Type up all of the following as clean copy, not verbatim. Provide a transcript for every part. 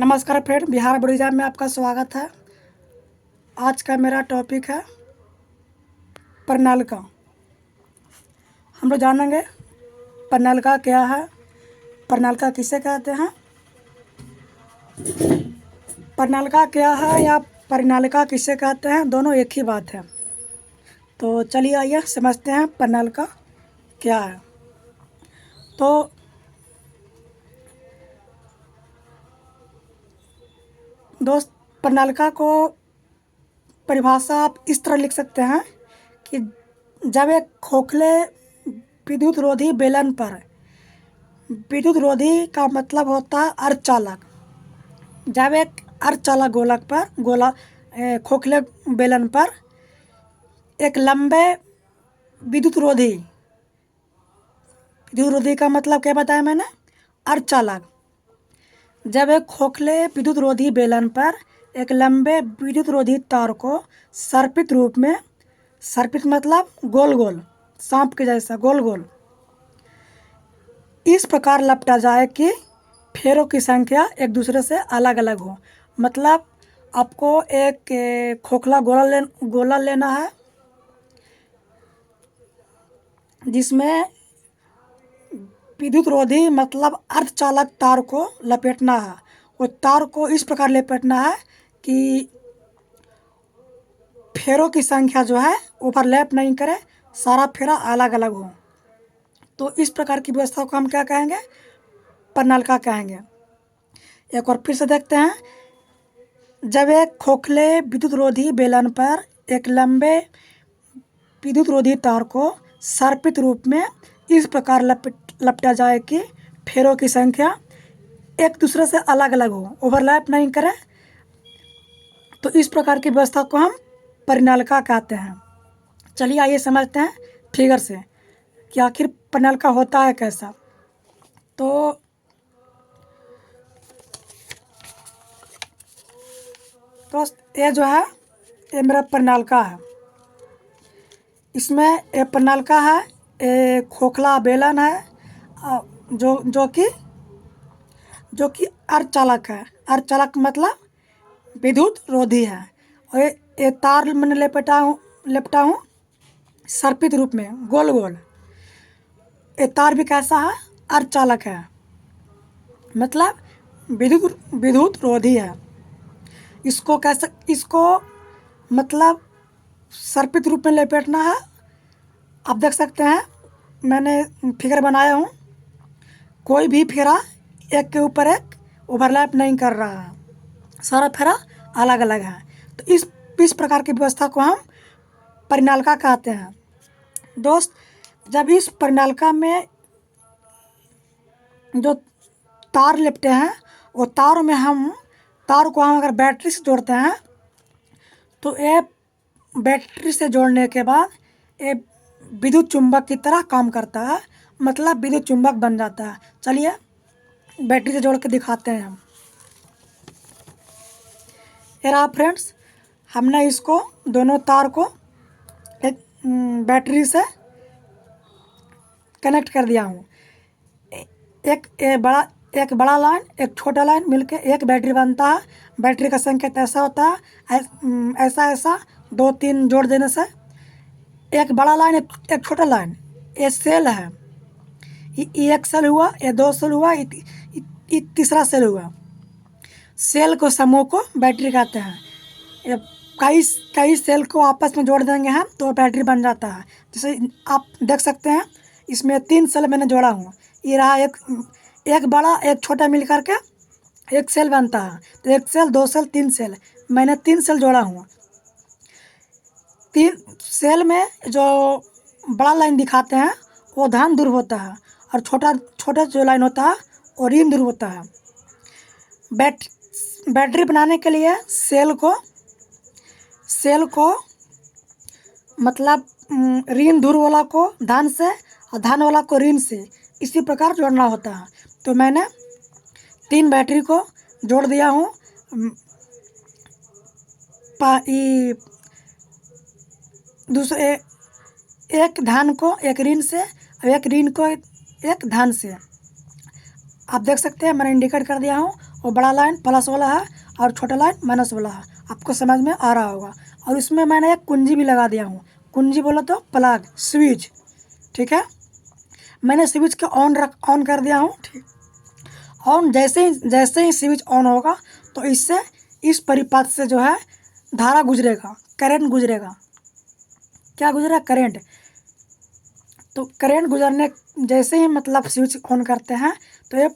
नमस्कार friend, Bihar board exam में आपका स्वागत है। आज का मेरा टॉपिक है प्रणालिका। हम लोग जानेंगे प्रणालिका क्या है, प्रणालिका किसे कहते हैं, प्रणालिका क्या है या प्रणालिका किसे कहते हैं, दोनों एक ही बात है। तो चलिए आइए समझते हैं प्रणालिका क्या है। तो दोस्त, प्रणालिका को परिभाषा आप इस तरह लिख सकते हैं कि जब एक खोखले विद्युत रोधी बेलन पर, विद्युत रोधी का मतलब होता है अर्धचालक, जब एक अर्धचालक गोलक पर खोखले बेलन पर एक लंबे विद्युत रोधी का मतलब क्या बताया मैंने, अर्धचालक। जब एक खोखले विद्युत रोधी बेलन पर एक लंबे विद्युत रोधी तार को सर्पित रूप में, सर्पित मतलब गोल गोल, सांप के जैसा गोल गोल, इस प्रकार लपटा जाए कि फेरों की संख्या एक दूसरे से अलग अलग हो। मतलब आपको एक खोखला गोला लेना है जिसमें विद्युत रोधी मतलब अर्धचालक तार को लपेटना है। वो तार को इस प्रकार लपेटना है कि फेरों की संख्या जो है ओवरलैप नहीं करे, सारा फेरा अलग अलग हो। तो इस प्रकार की व्यवस्था को हम क्या कहेंगे, प्रणालिका कहेंगे। एक और फिर से देखते हैं। जब एक खोखले विद्युत रोधी बेलन पर एक लंबे विद्युत रोधी तार को सर्पित रूप में इस प्रकार लपटा जाए कि फेरों की संख्या एक दूसरे से अलग अलग हो, ओवरलैप नहीं करे, तो इस प्रकार की व्यवस्था को हम प्रणालिका कहते हैं। चलिए आइए समझते हैं फिगर से कि आखिर प्रणालिका होता है कैसा। तो ये जो है ये मेरा प्रणालिका है। इसमें एक प्रणालिका है, एक खोखला बेलन है जो कि अर्धचालक है। अर्धचालक मतलब विद्युत रोधी है। और ये तार मैंने लपटा हूँ सर्पित रूप में गोल गोल। ये तार भी कैसा है, अर्धचालक है, मतलब विद्युत रोधी है। इसको मतलब सर्पित रूप में लपेटना है। आप देख सकते हैं मैंने फिगर बनाया हूँ, कोई भी फेरा एक के ऊपर एक ओवरलैप नहीं कर रहा है, सारा फेरा अलग अलग है। तो इस प्रकार की व्यवस्था को हम प्रणालिका कहते हैं। दोस्त, जब इस प्रणालिका में जो तार लिपटे हैं, वो तार को हम अगर बैटरी से जोड़ते हैं तो ये बैटरी से जोड़ने के बाद ये विद्युत चुंबक की तरह काम करता है, मतलब विद्युत चुंबक बन जाता है। चलिए बैटरी से जोड़ के दिखाते हैं हम। ये रहा फ्रेंड्स, हमने इसको दोनों तार को एक बैटरी से कनेक्ट कर दिया हूँ। एक बड़ा लाइन एक छोटा लाइन मिलके एक बैटरी बनता है। बैटरी का संकेत ऐसा होता है, ऐसा 2-3 जोड़ देने से एक बड़ा लाइन एक छोटा लाइन, ये सेल है। ये एक सेल हुआ, ये 2 सेल हुआ, ये तीसरा सेल हुआ। सेल को समूह को बैटरी कहते हैं। ये कई सेल को आपस में जोड़ देंगे हम तो बैटरी बन जाता है। जैसे आप देख सकते हैं इसमें 3 सेल मैंने जोड़ा हूँ। ये रहा एक बड़ा एक छोटा मिल करके एक सेल बनता है। तो 1 सेल 2 सेल 3 सेल, मैंने 3 सेल जोड़ा हूँ। 3 सेल में जो बड़ा लाइन दिखाते हैं वो धन ध्रुव होता है, और छोटा जो लाइन होता है वो ऋण ध्रुव होता है। बैटरी बनाने के लिए सेल को मतलब ऋण ध्रुव वाला को धन से और धन वाला को ऋण से, इसी प्रकार जोड़ना होता है। तो मैंने 3 बैटरी को जोड़ दिया हूँ। दूसरे एक धन को एक ऋण से और एक ऋण को एक धन से। आप देख सकते हैं मैंने इंडिकेट कर दिया हूँ। वो बड़ा लाइन प्लस वाला है और छोटा लाइन माइनस वाला है। आपको समझ में आ रहा होगा। और इसमें मैंने एक कुंजी भी लगा दिया हूँ। कुंजी बोला तो प्लग स्विच, ठीक है। मैंने स्विच को ऑन कर दिया हूँ, ठीक। ऑन जैसे ही स्विच ऑन होगा तो इससे इस परिपथ से जो है धारा गुजरेगा, करंट गुजरेगा। क्या गुजरेगा? करंट। तो करंट गुजरने जैसे ही मतलब स्विच ऑन करते हैं तो ये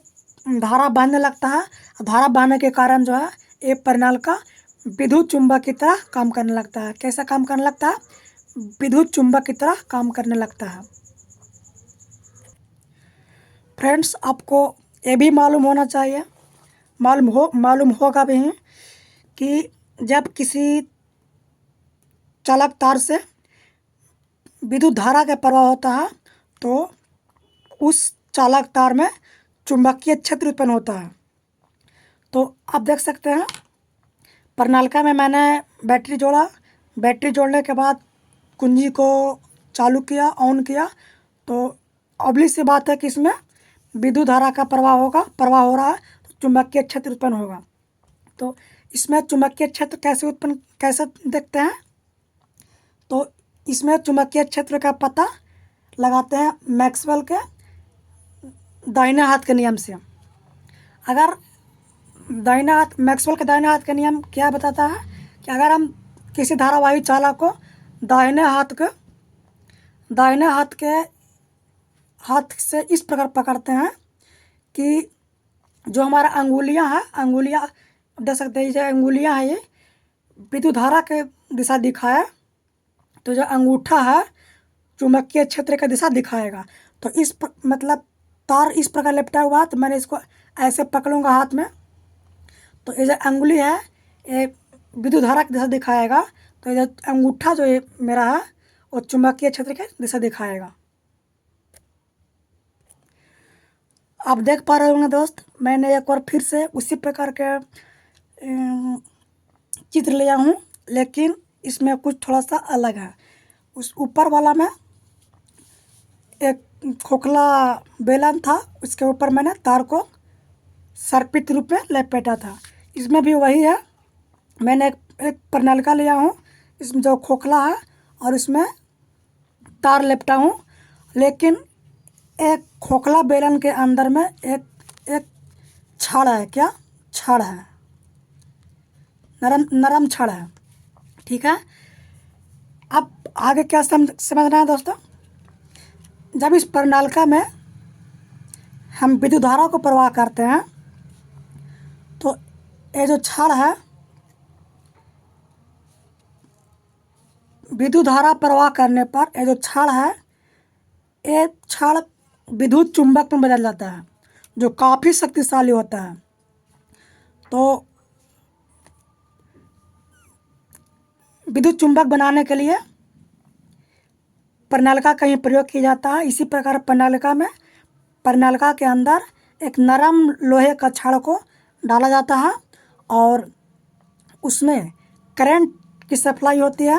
धारा बहने लगता है। धारा बहने के कारण जो है ये प्रणाली का विद्युत चुंबक की तरह काम करने लगता है। कैसा काम करने लगता है? विद्युत चुंबक की तरह काम करने लगता है। फ्रेंड्स, आपको ये भी मालूम होना चाहिए, मालूम होगा भी कि जब किसी चालक तार से विद्युत धारा का प्रवाह होता है तो उस चालक तार में चुंबकीय क्षेत्र उत्पन्न होता है। तो आप देख सकते हैं प्रणालिका में मैंने बैटरी जोड़ा। बैटरी जोड़ने के बाद कुंजी को चालू किया, ऑन किया, तो ऑब्वियस सी बात है कि इसमें विद्युत धारा का प्रवाह हो रहा है, तो चुंबकीय क्षेत्र उत्पन्न होगा। तो इसमें चुंबकीय क्षेत्र कैसे देखते हैं? तो इसमें चुंबकीय क्षेत्र का पता लगाते हैं मैक्सवेल के दाहिने हाथ के नियम से। अगर मैक्सवेल के दाहिने हाथ का नियम क्या बताता है कि अगर हम किसी धारावाही चालक को दाहिने हाथ से इस प्रकार पकड़ते हैं कि जो हमारा अंगुलियां देख सकते हैं, जो अंगुलियां हैं ये विद्युत धारा के दिशा दिखाए, तो जो अंगूठा है चुंबकीय क्षेत्र का दिशा दिखाएगा। तो मतलब तार इस प्रकार लिपटा हुआ है, तो मैंने इसको ऐसे पकड़ूंगा हाथ में, तो ये जो अंगुली है ये विद्युत धारा की दिशा दिखाएगा। तो ये अंगूठा जो ये मेरा है वो चुंबकीय क्षेत्र की दिशा दिखाएगा। आप देख पा रहे होंगे दोस्त, मैंने एक बार फिर से उसी प्रकार के चित्र लिया हूँ, लेकिन इसमें कुछ थोड़ा सा अलग है। उस ऊपर वाला में एक खोखला बेलन था, उसके ऊपर मैंने तार को सर्पित रूप में लपेटा था। इसमें भी वही है, मैंने एक प्रणालिका लिया हूँ, इसमें जो खोखला है और इसमें तार लपेटा हूँ, लेकिन एक खोखला बेलन के अंदर में एक छड़ है। क्या छड़ है? नरम छड़ है, ठीक है। अब आगे क्या समझना है दोस्तों? जब इस प्रणालिका में हम विद्युत धारा को प्रवाह करते हैं तो ये जो छड़ है, विद्युत धारा प्रवाह करने पर ये जो छड़ है, ये छड़ विद्युत चुंबक में बदल जाता है, जो काफ़ी शक्तिशाली होता है। तो विद्युत चुंबक बनाने के लिए प्रणालिका का ही प्रयोग किया जाता है। इसी प्रकार प्रणालिका के अंदर एक नरम लोहे का छड़ को डाला जाता है और उसमें करंट की सप्लाई होती है।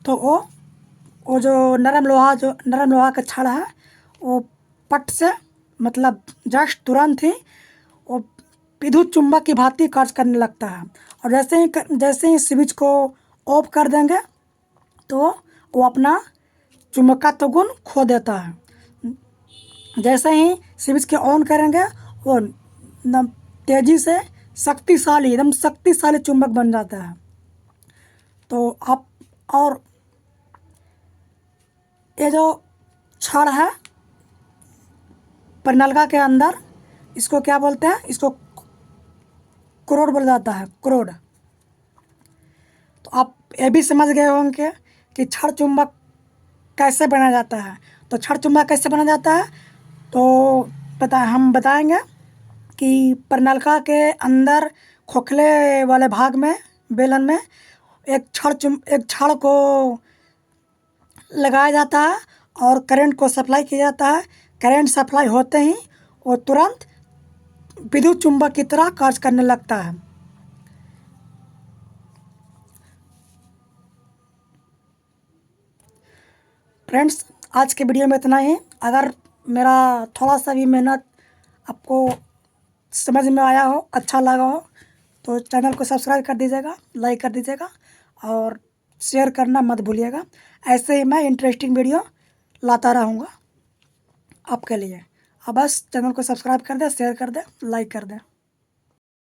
तो वो जो नरम लोहा का छड़ है वो पट से मतलब जस्ट तुरंत ही वो विद्युत चुंबक की भांति कार्य करने लगता है। और जैसे ही स्विच को ऑफ कर देंगे तो वो अपना चुंबकत्व गुण खो देता है। जैसे ही स्विच के ऑन करेंगे वो एकदम तेज़ी से एकदम शक्तिशाली चुंबक बन जाता है। तो आप और ये जो छड़ है प्रणालिका के अंदर, इसको क्या बोलते हैं? इसको क्रोड बोला जाता है, क्रोड। तो आप ये भी समझ गए होंगे कि छड़ चुंबक कैसे बनाया जाता है। तो छड़ चुंबक कैसे बना जाता है तो हम बताएंगे कि प्रणालिका के अंदर खोखले वाले भाग में बेलन में एक छड़ को लगाया जाता है और करंट को सप्लाई किया जाता है। करंट सप्लाई होते ही वो तुरंत विद्युत चुंबक की तरह कार्य करने लगता है। फ्रेंड्स, आज के वीडियो में इतना ही। अगर मेरा थोड़ा सा भी मेहनत आपको समझ में आया हो, अच्छा लगा हो तो चैनल को सब्सक्राइब कर दीजिएगा, लाइक कर दीजिएगा और शेयर करना मत भूलिएगा। ऐसे ही मैं इंटरेस्टिंग वीडियो लाता रहूँगा आपके लिए। अब बस चैनल को सब्सक्राइब कर दें, शेयर कर दें, लाइक कर दें।